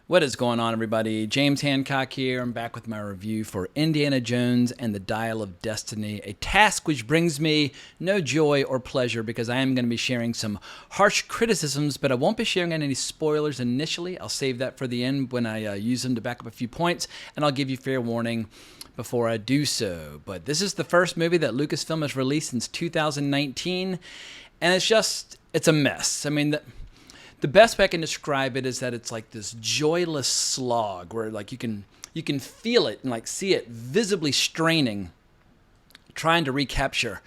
What is going on, everybody? James Hancock here. I'm back with my review for Indiana Jones and the Dial of Destiny, a task which brings me no joy or pleasure because I am going to be sharing some harsh criticisms, but I won't be sharing any spoilers initially. I'll save that for the end when I use them to back up a few points, and I'll give you fair warning before I do so. But this is the first movie that Lucasfilm has released since 2019, and it's a mess. I mean, the best way I can describe it is that it's like this joyless slog where like you can feel it and like see it visibly straining, trying to recapture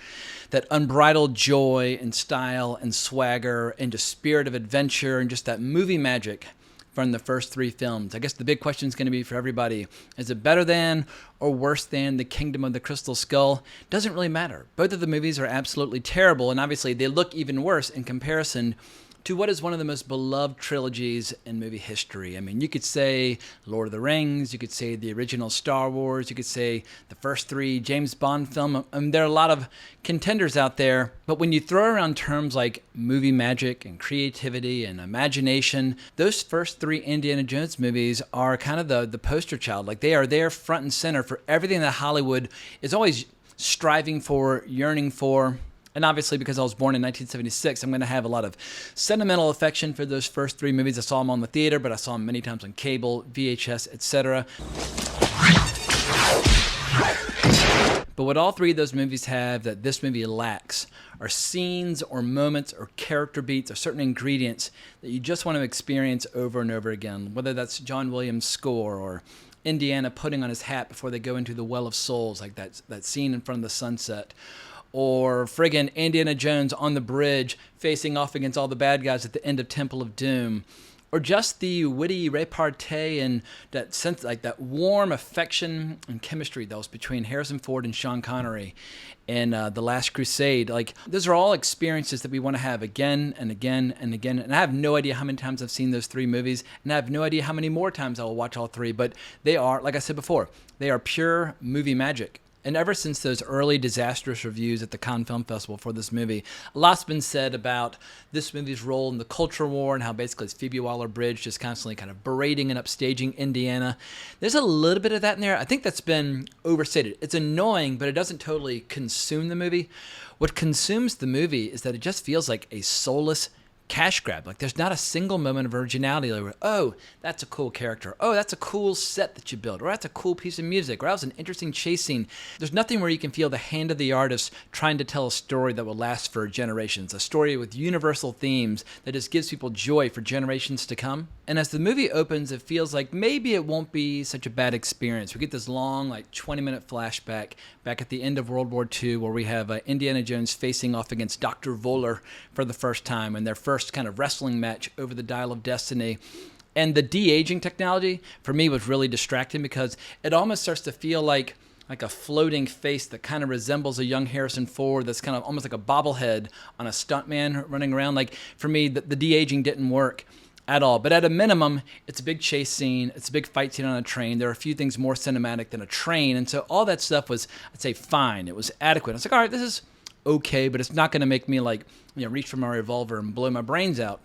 that unbridled joy and style and swagger and just spirit of adventure and just that movie magic from the first three films. I guess the big question is going to be for everybody, is it better than or worse than The Kingdom of the Crystal Skull? Doesn't really matter. Both of the movies are absolutely terrible, and obviously they look even worse in comparison to what is one of the most beloved trilogies in movie history. I mean, you could say Lord of the Rings, you could say the original Star Wars, you could say the first three James Bond films. There are a lot of contenders out there, but when you throw around terms like movie magic and creativity and imagination, those first three Indiana Jones movies are kind of the poster child. Like, they are there front and center for everything that Hollywood is always striving for, yearning for. And obviously, because I was born in 1976, I'm going to have a lot of sentimental affection for those first three movies. I saw them on the theater, but I saw them many times on cable, VHS, etc. But what all three of those movies have that this movie lacks are scenes or moments or character beats or certain ingredients that you just want to experience over and over again, whether that's John Williams' score or Indiana putting on his hat before they go into the Well of Souls, like that scene in front of the sunset, or friggin' Indiana Jones on the bridge facing off against all the bad guys at the end of Temple of Doom, or just the witty repartee and that sense, like that warm affection and chemistry that was between Harrison Ford and Sean Connery in The Last Crusade. Like, those are all experiences that we want to have again and again and again. And I have no idea how many times I've seen those three movies, and I have no idea how many more times I will watch all three, but they are, like I said before, they are pure movie magic. And ever since those early disastrous reviews at the Cannes Film Festival for this movie, a lot's been said about this movie's role in the culture war and how basically it's Phoebe Waller-Bridge just constantly kind of berating and upstaging Indiana. There's a little bit of that in there. I think that's been overstated. It's annoying, but it doesn't totally consume the movie. What consumes the movie is that it just feels like a soulless cash grab. Like, there's not a single moment of originality. Like, oh, that's a cool character. Oh, that's a cool set that you built. Or that's a cool piece of music. Or that was an interesting chase scene. There's nothing where you can feel the hand of the artist trying to tell a story that will last for generations. A story with universal themes that just gives people joy for generations to come. And as the movie opens, it feels like maybe it won't be such a bad experience. We get this long, like 20-minute flashback back at the end of World War II where we have Indiana Jones facing off against Dr. Voller for the first time in their first kind of wrestling match over the Dial of Destiny. And the de-aging technology for me was really distracting because it almost starts to feel like a floating face that kind of resembles a young Harrison Ford that's kind of almost like a bobblehead on a stuntman running around. Like, for me, the de-aging didn't work at all. But at a minimum, it's a big chase scene. It's a big fight scene on a train. There are a few things more cinematic than a train. And so all that stuff was, I'd say, fine. It was adequate. I was like, all right, this is okay, but it's not going to make me reach for my revolver and blow my brains out.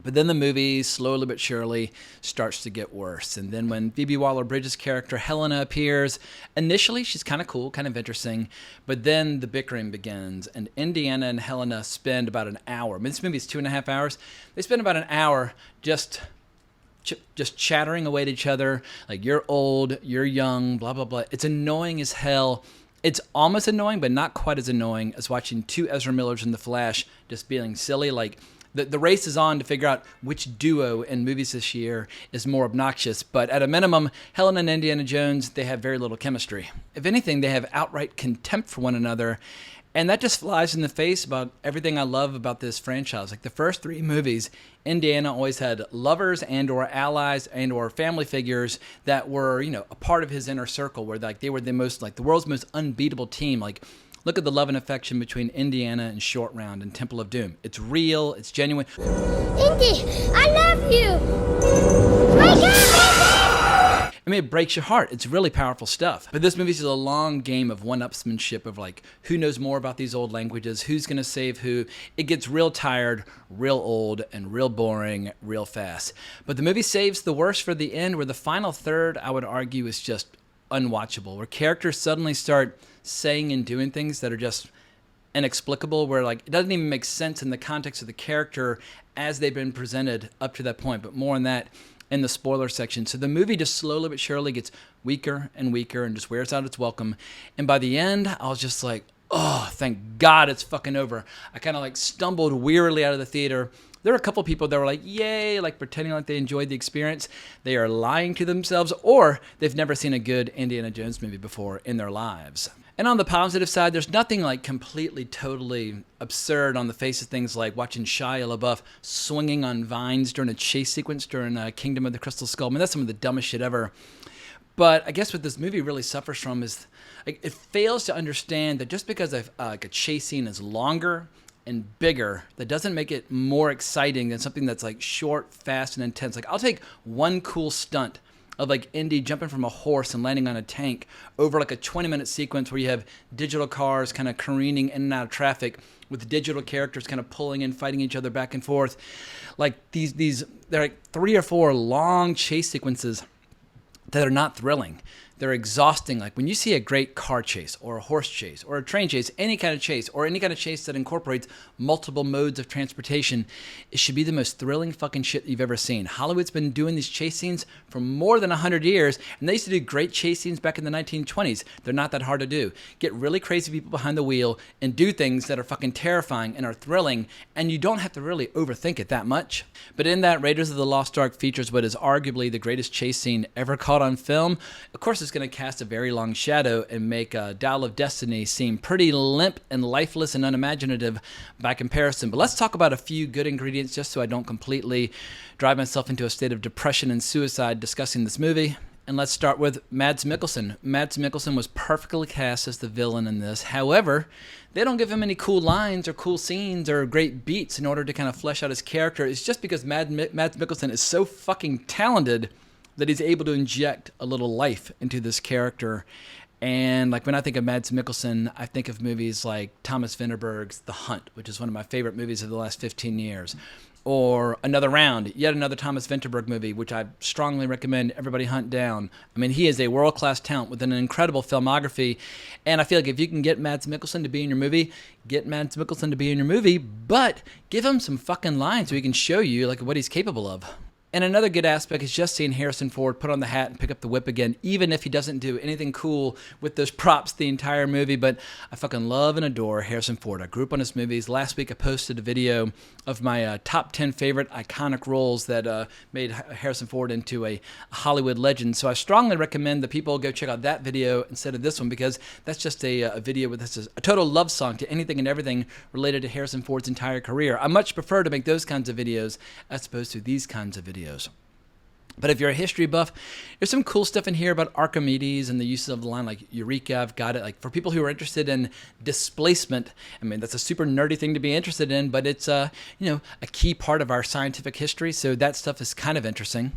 But then the movie, slowly but surely, starts to get worse. And then when Phoebe Waller-Bridge's character, Helena, appears, initially she's kind of cool, kind of interesting, but then the bickering begins, and Indiana and Helena spend about an hour. I mean, this movie is 2.5 hours. They spend about an hour just chattering away at each other, like, you're old, you're young, blah, blah, blah. It's annoying as hell. It's almost annoying, but not quite as annoying as watching two Ezra Millers in The Flash just being silly. Like, the race is on to figure out which duo in movies this year is more obnoxious. But at a minimum, Helen and Indiana Jones, they have very little chemistry. If anything, they have outright contempt for one another. And that just flies in the face about everything I love about this franchise. Like, the first three movies, Indiana always had lovers and or allies and or family figures that were, a part of his inner circle, where they were the world's most unbeatable team. Like, look at the love and affection between Indiana and Short Round and Temple of Doom. It's real, it's genuine. Indy, I love you! Wake up, Indy! I mean, it breaks your heart. It's really powerful stuff. But this movie is a long game of one-upsmanship of like, who knows more about these old languages, who's going to save who. It gets real tired, real old, and real boring real fast. But the movie saves the worst for the end, where the final third, I would argue, is just unwatchable, where characters suddenly start saying and doing things that are just inexplicable, where like it doesn't even make sense in the context of the character as they've been presented up to that point. But more on that in the spoiler section. So the movie just slowly but surely gets weaker and weaker and just wears out its welcome. And by the end, I was just like, oh, thank God it's fucking over. I kind of like stumbled wearily out of the theater. There were a couple people that were like, yay, like pretending like they enjoyed the experience. They are lying to themselves, or they've never seen a good Indiana Jones movie before in their lives. And on the positive side, there's nothing like completely, totally absurd on the face of things like watching Shia LaBeouf swinging on vines during a chase sequence during Kingdom of the Crystal Skull. I mean, that's some of the dumbest shit ever. But I guess what this movie really suffers from is like, it fails to understand that just because like a chase scene is longer and bigger, that doesn't make it more exciting than something that's like short, fast, and intense. Like, I'll take one cool stunt of like Indy jumping from a horse and landing on a tank over like a 20-minute sequence where you have digital cars kind of careening in and out of traffic with digital characters kind of pulling in, fighting each other back and forth. Like these they're like 3 or 4 long chase sequences that are not thrilling. They're exhausting. Like when you see a great car chase or a horse chase or a train chase, any kind of chase or any kind of chase that incorporates multiple modes of transportation, it should be the most thrilling fucking shit you've ever seen. Hollywood's been doing these chase scenes for more than 100 years, and they used to do great chase scenes back in the 1920s. They're not that hard to do. Get really crazy people behind the wheel and do things that are fucking terrifying and are thrilling, and you don't have to really overthink it that much. But in that, Raiders of the Lost Ark features what is arguably the greatest chase scene ever caught on film. Of course, it's going to cast a very long shadow and make Dial of Destiny seem pretty limp and lifeless and unimaginative by comparison. But let's talk about a few good ingredients just so I don't completely drive myself into a state of depression and suicide discussing this movie. And let's start with Mads Mikkelsen. Mads Mikkelsen was perfectly cast as the villain in this. However, they don't give him any cool lines or cool scenes or great beats in order to kind of flesh out his character. It's just because Mads Mikkelsen is so fucking talented that he's able to inject a little life into this character. And like when I think of Mads Mikkelsen, I think of movies like Thomas Vinterberg's The Hunt, which is one of my favorite movies of the last 15 years. Or Another Round, yet another Thomas Vinterberg movie, which I strongly recommend everybody hunt down. I mean, he is a world-class talent with an incredible filmography. And I feel like if you can get Mads Mikkelsen to be in your movie, get Mads Mikkelsen to be in your movie, but give him some fucking lines so he can show you like what he's capable of. And another good aspect is just seeing Harrison Ford put on the hat and pick up the whip again, even if he doesn't do anything cool with those props the entire movie. But I fucking love and adore Harrison Ford. I grew up on his movies. Last week I posted a video of my top 10 favorite iconic roles that made Harrison Ford into a Hollywood legend. So I strongly recommend that people go check out that video instead of this one, because that's just a video with this is a total love song to anything and everything related to Harrison Ford's entire career. I much prefer to make those kinds of videos as opposed to these kinds of videos. But if you're a history buff, there's some cool stuff in here about Archimedes and the use of the line like Eureka, I've got it. Like for people who are interested in displacement, I mean, that's a super nerdy thing to be interested in, but it's a key part of our scientific history. So that stuff is kind of interesting.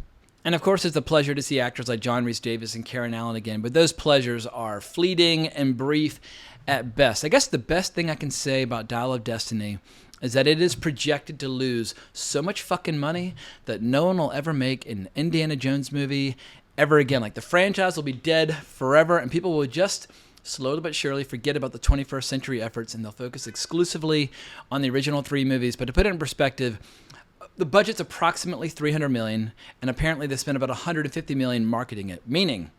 And of course, it's a pleasure to see actors like John Rhys Davies and Karen Allen again, but those pleasures are fleeting and brief at best. I guess the best thing I can say about Dial of Destiny is that it is projected to lose so much fucking money that no one will ever make an Indiana Jones movie ever again. Like the franchise will be dead forever, and people will just slowly but surely forget about the 21st century efforts, and they'll focus exclusively on the original 3 movies. But to put it in perspective, the budget's approximately $300 million, and apparently they spent about $150 million marketing it, meaning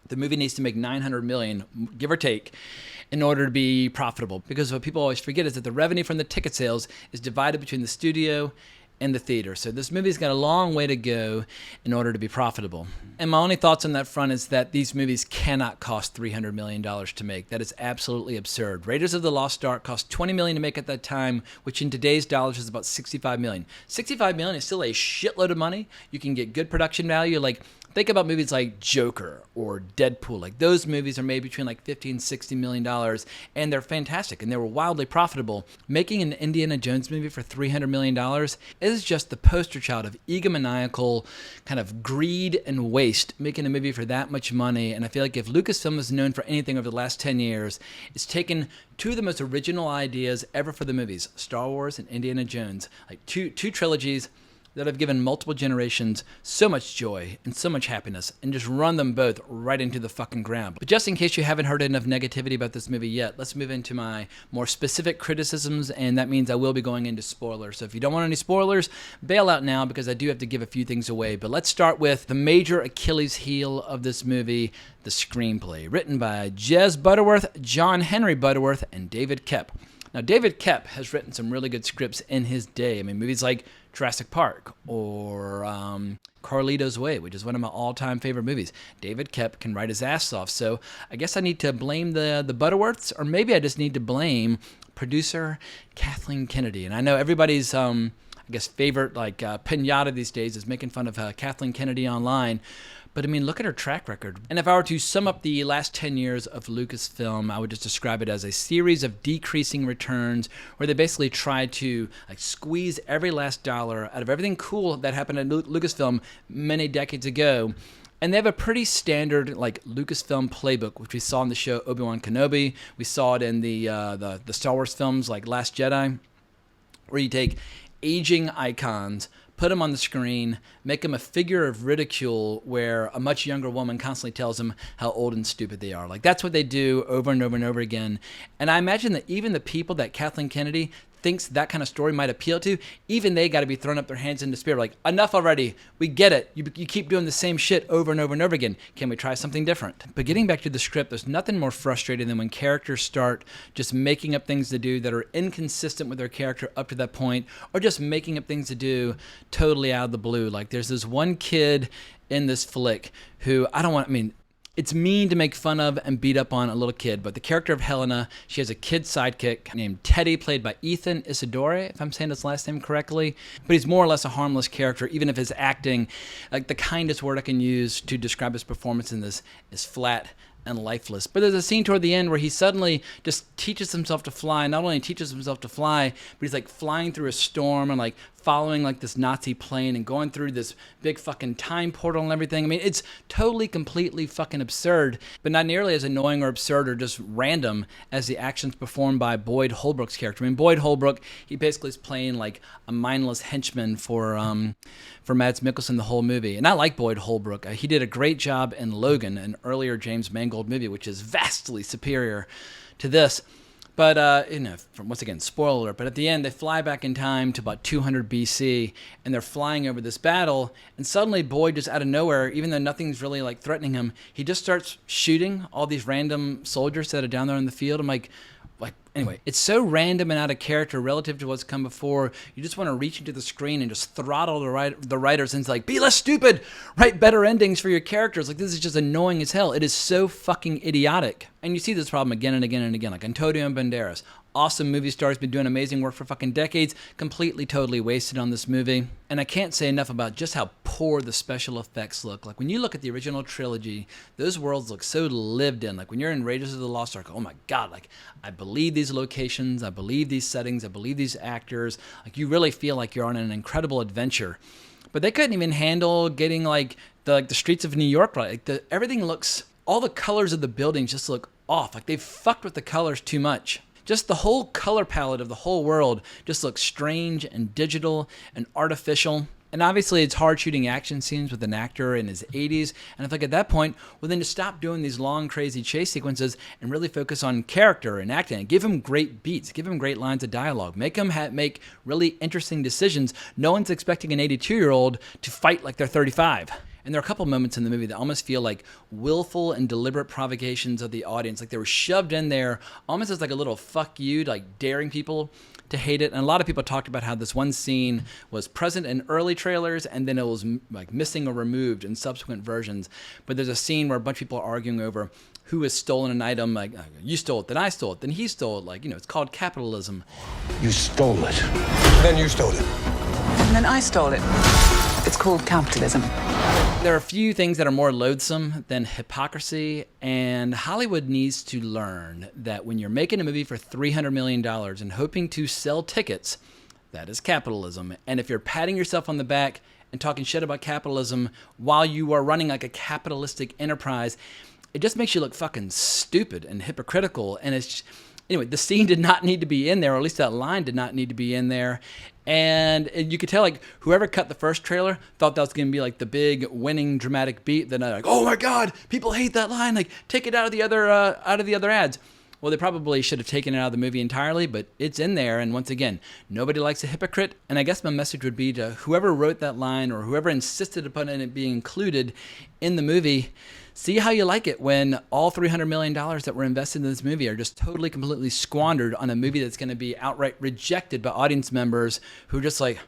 the movie needs to make $900 million, give or take, in order to be profitable. Because what people always forget is that the revenue from the ticket sales is divided between the studio and the theater. So this movie's got a long way to go in order to be profitable. And my only thoughts on that front is that these movies cannot cost $300 million to make. That is absolutely absurd. Raiders of the Lost Ark cost $20 million to make at that time, which in today's dollars is about $65 million. $65 million is still a shitload of money. You can get good production value. Like, think about movies like Joker or Deadpool. Like those movies are made between like $50 and $60 million, and they're fantastic and they were wildly profitable. Making an Indiana Jones movie for $300 million is this is just the poster child of egomaniacal kind of greed and waste, making a movie for that much money. And I feel like if Lucasfilm is known for anything over the last 10 years, it's taken two of the most original ideas ever for the movies, Star Wars and Indiana Jones, like two trilogies that have given multiple generations so much joy and so much happiness, and just run them both right into the fucking ground. But just in case you haven't heard enough negativity about this movie yet, let's move into my more specific criticisms, and that means I will be going into spoilers. So if you don't want any spoilers, bail out now, because I do have to give a few things away. But let's start with the major Achilles heel of this movie, the screenplay, written by Jez Butterworth, John Henry Butterworth, and David Koepp. Now, David Koepp has written some really good scripts in his day. I mean, movies like Jurassic Park or Carlito's Way, which is one of my all-time favorite movies. David Koepp can write his ass off. So I guess I need to blame the Butterworths, or maybe I just need to blame producer Kathleen Kennedy. And I know everybody's favorite pinata these days is making fun of Kathleen Kennedy online. But I mean, look at her track record. And if I were to sum up the last 10 years of Lucasfilm, I would just describe it as a series of decreasing returns, where they basically tried to squeeze every last dollar out of everything cool that happened at Lucasfilm many decades ago. And they have a pretty standard Lucasfilm playbook, which we saw in the show Obi-Wan Kenobi. We saw it in the Star Wars films like Last Jedi, where you take aging icons, put them on the screen, make them a figure of ridicule where a much younger woman constantly tells them how old and stupid they are. That's what they do over and over and over again. And I imagine that even the people that Kathleen Kennedy thinks that kind of story might appeal to, even they got to be throwing up their hands in despair, enough already, we get it, you keep doing the same shit over and over and over again, can we try something different? But getting back to the script, there's nothing more frustrating than when characters start just making up things to do that are inconsistent with their character up to that point, or just making up things to do totally out of the blue. There's this one kid in this flick who it's mean to make fun of and beat up on a little kid, but the character of Helena, she has a kid sidekick named Teddy, played by Ethan Isidore, if I'm saying his last name correctly. But he's more or less a harmless character, even if his acting, the kindest word I can use to describe his performance in this, is flat and lifeless. But there's a scene toward the end where he suddenly just teaches himself to fly. Not only teaches himself to fly, but he's flying through a storm and following this Nazi plane and going through this big fucking time portal and everything. I mean, it's totally, completely fucking absurd, but not nearly as annoying or absurd or just random as the actions performed by Boyd Holbrook's character. I mean, Boyd Holbrook, he basically is playing a mindless henchman for Mads Mikkelsen the whole movie. And I like Boyd Holbrook. He did a great job in Logan, an earlier James Mangold movie, which is vastly superior to this. But, once again, spoiler alert, but at the end, they fly back in time to about 200 BC, and they're flying over this battle, and suddenly Boyd, just out of nowhere, even though nothing's really, threatening him, he just starts shooting all these random soldiers that are down there in the field. I'm anyway, it's so random and out of character relative to what's come before. You just want to reach into the screen and just throttle the writers and be less stupid, write better endings for your characters. This is just annoying as hell. It is so fucking idiotic. And you see this problem again and again and again, Antonio Banderas. Awesome movie star, has been doing amazing work for fucking decades, completely, totally wasted on this movie. And I can't say enough about just how poor the special effects look. When you look at the original trilogy, those worlds look so lived in. When you're in Raiders of the Lost Ark, oh my God, I believe these locations, I believe these settings, I believe these actors. You really feel like you're on an incredible adventure. But they couldn't even handle getting the streets of New York right. Everything looks, all the colors of the buildings just look off. They've fucked with the colors too much. Just the whole color palette of the whole world just looks strange and digital and artificial. And obviously it's hard shooting action scenes with an actor in his 80s. And I think at that point, well, then just stop doing these long, crazy chase sequences and really focus on character and acting. And give him great beats. Give him great lines of dialogue. Make him make really interesting decisions. No one's expecting an 82-year-old to fight like they're 35. And there are a couple moments in the movie that almost feel like willful and deliberate provocations of the audience. They were shoved in there almost as a little fuck you, daring people to hate it. And a lot of people talked about how this one scene was present in early trailers and then it was missing or removed in subsequent versions. But there's a scene where a bunch of people are arguing over who has stolen an item. You stole it, then I stole it, then he stole it. It's called capitalism. You stole it. Then you stole it. And then I stole it. It's called capitalism. There are a few things that are more loathsome than hypocrisy, and Hollywood needs to learn that when you're making a movie for $300 million and hoping to sell tickets, That is capitalism. And if you're patting yourself on the back and talking shit about capitalism while you are running like a capitalistic enterprise, it just makes you look fucking stupid and hypocritical. And it's anyway, the scene did not need to be in there, or at least that line did not need to be in there. And you could tell, like, whoever cut the first trailer thought that was going to be like the big winning dramatic beat. Then they're like, oh my God, people hate that line. Like, take it out of the other ads. Well, they probably should have taken it out of the movie entirely, but it's in there. And once again, nobody likes a hypocrite. And I guess my message would be to whoever wrote that line or whoever insisted upon it being included in the movie, see how you like it when all $300 million that were invested in this movie are just totally, completely squandered on a movie that's going to be outright rejected by audience members who are just like,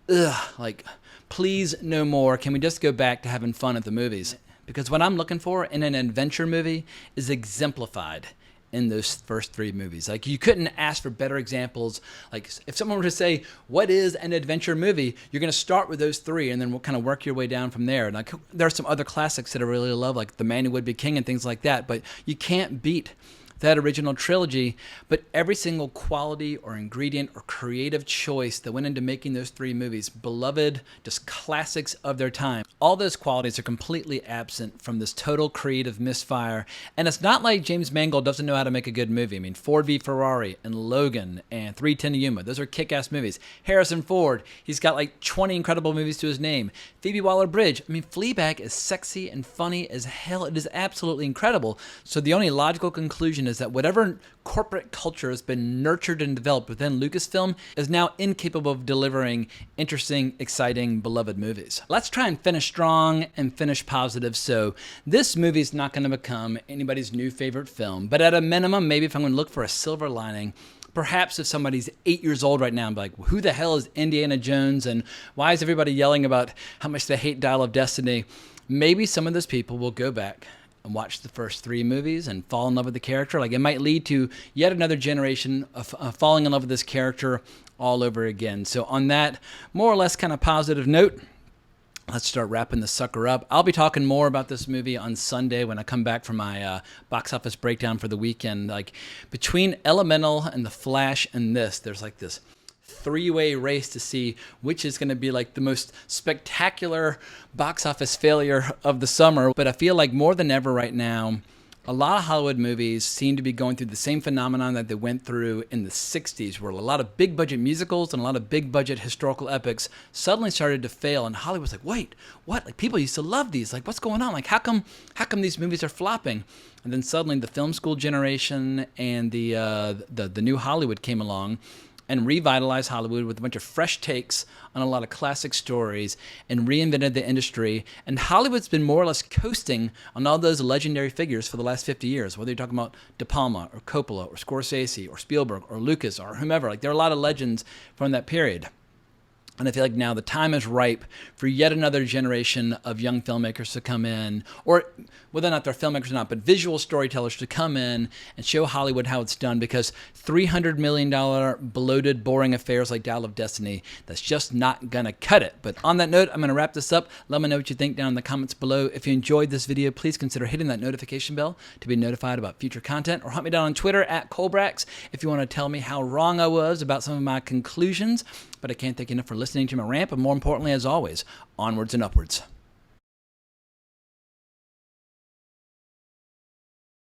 ugh, like, please no more. Can we just go back to having fun at the movies? Because what I'm looking for in an adventure movie is exemplified in those first three movies. Like, you couldn't ask for better examples. Like, if someone were to say, what is an adventure movie? You're going to start with those three, and then we'll kind of work your way down from there. And like, there are some other classics that I really love, like The Man Who Would Be King and things like that, but you can't beat that original trilogy. But every single quality or ingredient or creative choice that went into making those three movies, beloved, just classics of their time, all those qualities are completely absent from this total creative misfire. And it's not like James Mangold doesn't know how to make a good movie. I mean, Ford v Ferrari and Logan and 3:10 to Yuma, those are kick-ass movies. Harrison Ford, he's got like 20 incredible movies to his name. Phoebe Waller-Bridge, I mean, Fleabag is sexy and funny as hell. It is absolutely incredible. So the only logical conclusion is that whatever corporate culture has been nurtured and developed within Lucasfilm is now incapable of delivering interesting, exciting, beloved movies. Let's try and finish strong and finish positive. So this movie is not going to become anybody's new favorite film, but at a minimum, maybe if I'm going to look for a silver lining, perhaps if somebody's 8 years old right now and be like, who the hell is Indiana Jones and why is everybody yelling about how much they hate Dial of Destiny? Maybe some of those people will go back and watch the first three movies and fall in love with the character. Like, it might lead to yet another generation of falling in love with this character all over again. So on that more or less kind of positive note, let's start wrapping this sucker up. I'll be talking more about this movie on Sunday when I come back from my box office breakdown for the weekend. Like, between Elemental and The Flash and this, there's like this three-way race to see which is going to be like the most spectacular box office failure of the summer. But I feel like more than ever right now, a lot of Hollywood movies seem to be going through the same phenomenon that they went through in the 60s, where a lot of big budget musicals and a lot of big budget historical epics suddenly started to fail. And Hollywood's like, wait, what? Like, people used to love these. Like, what's going on? Like, how come these movies are flopping? And then suddenly the film school generation and the new Hollywood came along and revitalized Hollywood with a bunch of fresh takes on a lot of classic stories and reinvented the industry. And Hollywood's been more or less coasting on all those legendary figures for the last 50 years, whether you're talking about De Palma or Coppola or Scorsese or Spielberg or Lucas or whomever. Like, there are a lot of legends from that period. And I feel like now the time is ripe for yet another generation of young filmmakers to come in, or whether or not they're filmmakers or not, but visual storytellers to come in and show Hollywood how it's done, because $300 million bloated, boring affairs like Dial of Destiny, that's just not going to cut it. But on that note, I'm going to wrap this up. Let me know what you think down in the comments below. If you enjoyed this video, please consider hitting that notification bell to be notified about future content, or hunt me down on Twitter at Colbrax if you want to tell me how wrong I was about some of my conclusions. But I can't thank you enough for listening to my rant, but more importantly, as always, onwards and upwards.